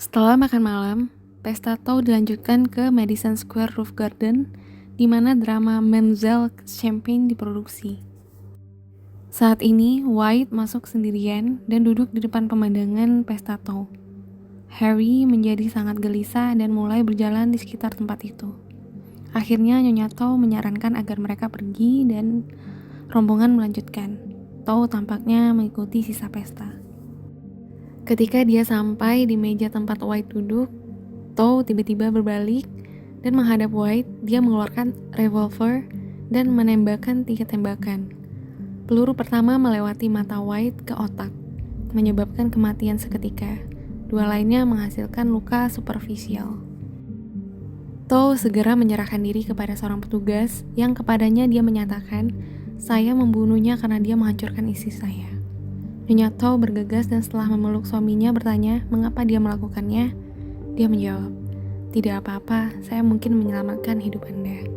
Setelah makan malam, pesta Tau dilanjutkan ke Madison Square Roof Garden, di mana drama Mademoiselle Champagne diproduksi. Saat ini, White masuk sendirian dan duduk di depan pemandangan pesta Tau. Harry menjadi sangat gelisah dan mulai berjalan di sekitar tempat itu. Akhirnya Nyonya Tau menyarankan agar mereka pergi dan rombongan melanjutkan. Tau tampaknya mengikuti sisa pesta. Ketika dia sampai di meja tempat White duduk, Tau tiba-tiba berbalik dan menghadap White. Dia mengeluarkan revolver dan menembakkan 3 tembakan. Peluru pertama melewati mata White ke otak, menyebabkan kematian seketika. 2 lainnya menghasilkan luka superficial. Tau segera menyerahkan diri kepada seorang petugas yang kepadanya dia menyatakan, "Saya membunuhnya karena dia menghancurkan istri saya." Nyonya Tau bergegas dan setelah memeluk suaminya bertanya mengapa dia melakukannya. Dia menjawab, "Tidak apa-apa, saya mungkin menyelamatkan hidup Anda."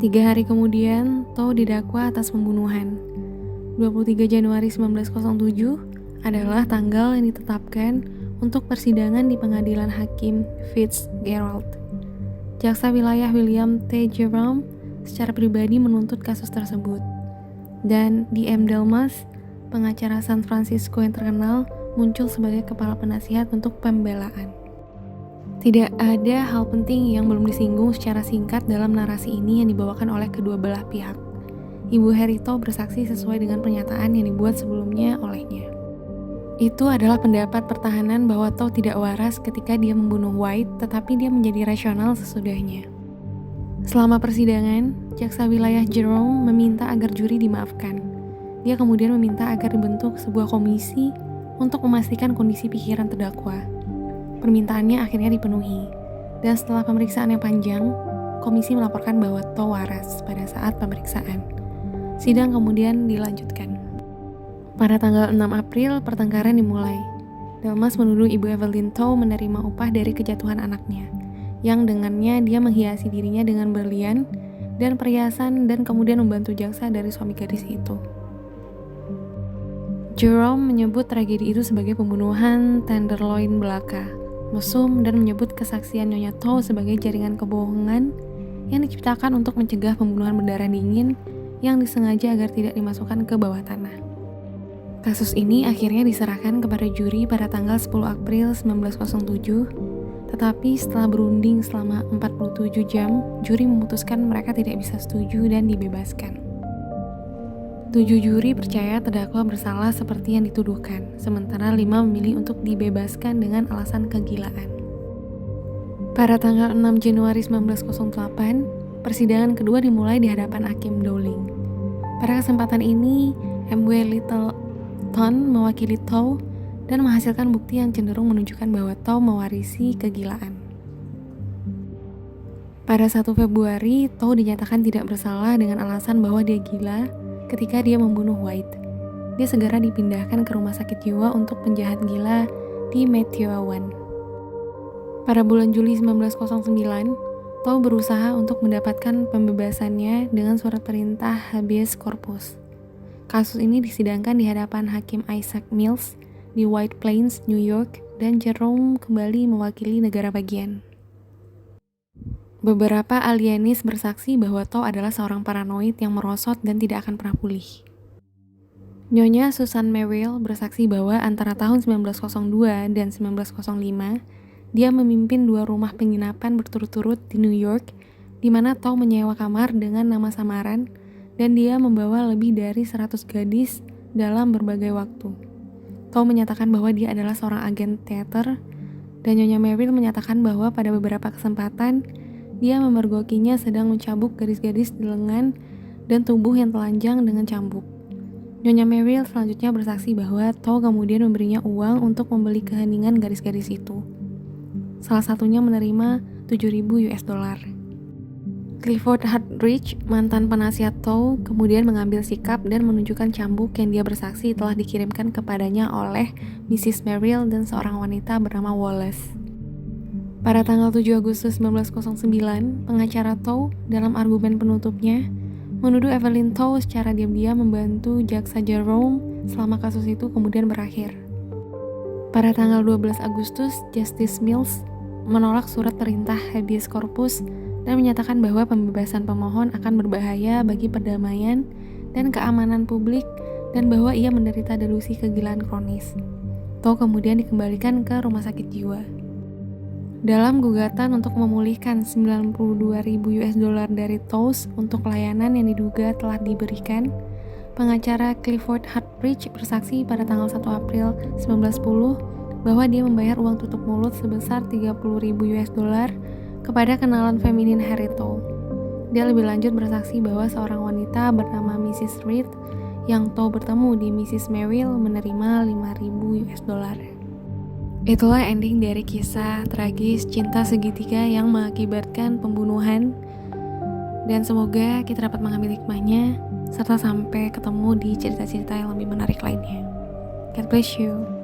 3 hari kemudian, Tau didakwa atas pembunuhan. 23 Januari 1907 adalah tanggal yang ditetapkan untuk persidangan di pengadilan hakim Fitzgerald. Jaksa wilayah William T. Jerome secara pribadi menuntut kasus tersebut. Dan D.M. Delmas, pengacara San Francisco yang terkenal, muncul sebagai kepala penasihat untuk pembelaan. Tidak ada hal penting yang belum disinggung secara singkat dalam narasi ini yang dibawakan oleh kedua belah pihak. Ibu Harry Tau bersaksi sesuai dengan pernyataan yang dibuat sebelumnya olehnya. Itu adalah pendapat pertahanan bahwa Tau tidak waras ketika dia membunuh White, tetapi dia menjadi rasional sesudahnya. Selama persidangan, jaksa wilayah Jerome meminta agar juri dimaafkan. Dia kemudian meminta agar dibentuk sebuah komisi untuk memastikan kondisi pikiran terdakwa. Permintaannya akhirnya dipenuhi, dan setelah pemeriksaan yang panjang, komisi melaporkan bahwa Tau waras pada saat pemeriksaan. Sidang kemudian dilanjutkan. Pada tanggal 6 April, pertengkaran dimulai. Delmas menuduh Ibu Evelyn Tau menerima upah dari kejatuhan anaknya, yang dengannya dia menghiasi dirinya dengan berlian dan perhiasan dan kemudian membantu jaksa dari suami gadis itu. Jerome menyebut tragedi itu sebagai pembunuhan tenderloin belaka, mesum, dan menyebut kesaksian Nyonya Tau sebagai jaringan kebohongan yang diciptakan untuk mencegah pembunuhan berdarah dingin yang disengaja agar tidak dimasukkan ke bawah tanah. Kasus ini akhirnya diserahkan kepada juri pada tanggal 10 April 1907, tetapi setelah berunding selama 47 jam, juri memutuskan mereka tidak bisa setuju dan dibebaskan. 7 juri percaya terdakwa bersalah seperti yang dituduhkan, sementara 5 memilih untuk dibebaskan dengan alasan kegilaan. Pada tanggal 6 Januari 1908, persidangan kedua dimulai di hadapan Hakim Dowling. Pada kesempatan ini, M.W. Littleton mewakili Tau dan menghasilkan bukti yang cenderung menunjukkan bahwa Tau mewarisi kegilaan. Pada 1 Februari, Tau dinyatakan tidak bersalah dengan alasan bahwa dia gila ketika dia membunuh White. Dia segera dipindahkan ke rumah sakit jiwa untuk penjahat gila di Meteowan. Pada bulan Juli 1909, Tau berusaha untuk mendapatkan pembebasannya dengan surat perintah habeas corpus. Kasus ini disidangkan di hadapan Hakim Isaac Mills di White Plains, New York, dan Jerome kembali mewakili negara bagian. Beberapa alienis bersaksi bahwa Tau adalah seorang paranoid yang merosot dan tidak akan pernah pulih. Nyonya Susan Merrill bersaksi bahwa antara tahun 1902 dan 1905, dia memimpin 2 rumah penginapan berturut-turut di New York, di mana Tau menyewa kamar dengan nama samaran, dan dia membawa lebih dari 100 gadis dalam berbagai waktu. Tau menyatakan bahwa dia adalah seorang agen teater, dan Nyonya Merrill menyatakan bahwa pada beberapa kesempatan, dia memergokinya sedang mencambuk gadis-gadis di lengan dan tubuh yang telanjang dengan cambuk. Nyonya Merrill selanjutnya bersaksi bahwa Tau kemudian memberinya uang untuk membeli keheningan gadis-gadis itu. Salah satunya menerima $7.000. Clifford Hartridge, mantan penasihat Tau, kemudian mengambil sikap dan menunjukkan cambuk yang dia bersaksi telah dikirimkan kepadanya oleh Mrs. Merrill dan seorang wanita bernama Wallace. Pada tanggal 7 Agustus 1909, pengacara Tau dalam argumen penutupnya menuduh Evelyn Tau secara diam-diam membantu jaksa Jerome selama kasus itu kemudian berakhir. Pada tanggal 12 Agustus, Justice Mills menolak surat perintah habeas corpus dan menyatakan bahwa pembebasan pemohon akan berbahaya bagi perdamaian dan keamanan publik dan bahwa ia menderita delusi kegilaan kronis. Tao kemudian dikembalikan ke rumah sakit jiwa. Dalam gugatan untuk memulihkan $92.000 dari Towes untuk layanan yang diduga telah diberikan, pengacara Clifford Hartridge bersaksi pada tanggal 1 April 1910 bahwa dia membayar uang tutup mulut sebesar $30.000 kepada kenalan feminin Harry Tau. Dia lebih lanjut bersaksi bahwa seorang wanita bernama Mrs. Reed yang Tau bertemu di Mrs. Merrill menerima $5.000. Itulah ending dari kisah tragis cinta segitiga yang mengakibatkan pembunuhan, dan semoga kita dapat mengambil hikmahnya serta sampai ketemu di cerita-cerita yang lebih menarik lainnya. God bless you.